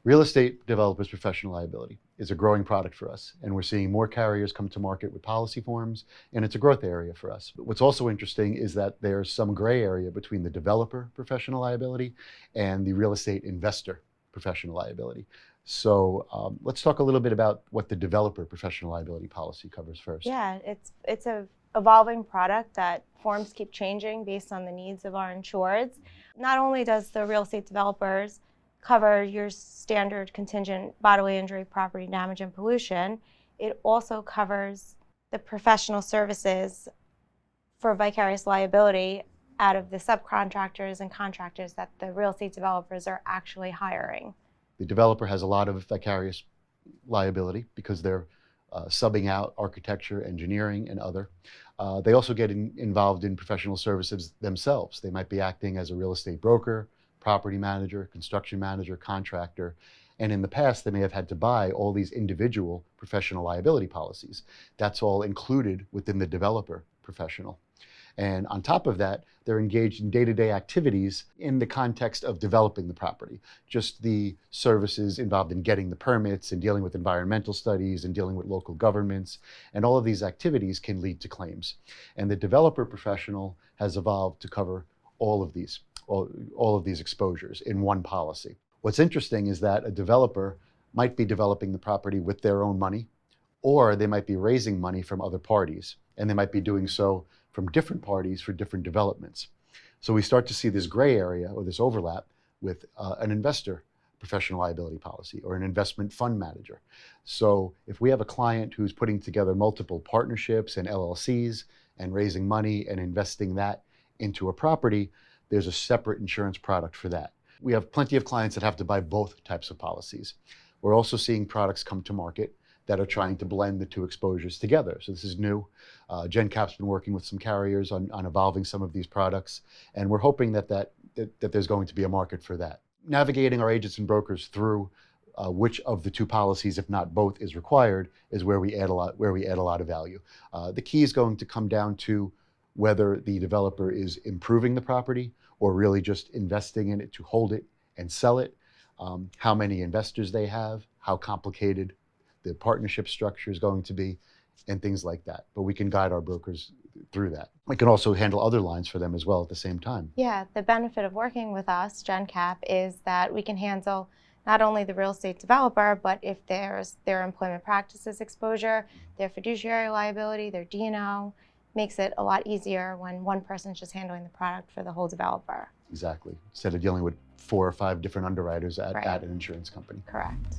Real estate developers professional liability is a growing product for us, and we're seeing more carriers come to market with policy forms, and it's a growth area for us. But what's also interesting is that there's some gray area between the developer professional liability and the real estate investor professional liability. So let's talk a little bit about what the developer professional liability policy covers first. Yeah, it's a evolving product that forms keep changing based on the needs of our insureds. Not only does the real estate developers cover your standard contingent bodily injury, property damage, and pollution, it also covers the professional services for vicarious liability out of the subcontractors and contractors that the real estate developers are actually hiring. The developer has a lot of vicarious liability because they're subbing out architecture, engineering, and other. They also get involved in professional services themselves. They might be acting as a real estate broker, property manager, construction manager, contractor, and in the past they may have had to buy all these individual professional liability policies. That's all included within the developer professional. And on top of that, they're engaged in day-to-day activities in the context of developing the property. Just the services involved in getting the permits and dealing with environmental studies and dealing with local governments. And all of these activities can lead to claims. And the developer professional has evolved to cover all of these exposures in one policy. What's interesting is that a developer might be developing the property with their own money, or they might be raising money from other parties, and they might be doing so from different parties for different developments. So we start to see this gray area or this overlap with an investor professional liability policy or an investment fund manager. So if we have a client who's putting together multiple partnerships and LLCs and raising money and investing that into a property, there's a separate insurance product for that. We have plenty of clients that have to buy both types of policies. We're also seeing products come to market that are trying to blend the two exposures together. So this is new. Jencap's been working with some carriers on evolving some of these products, and we're hoping that there's going to be a market for that. Navigating our agents and brokers through which of the two policies, if not both, is required is where we add a lot of value. The key is going to come down to whether the developer is improving the property or really just investing in it to hold it and sell it, how many investors they have, how complicated the partnership structure is going to be, and things like that. But we can guide our brokers through that. We can also handle other lines for them as well at the same time. Yeah, the benefit of working with us, Jencap, is that we can handle not only the real estate developer, but if there's their employment practices exposure, their fiduciary liability, their D&O, makes it a lot easier when one person's just handling the product for the whole developer. Exactly. Instead of dealing with 4 or 5 different underwriters at an insurance company. Correct.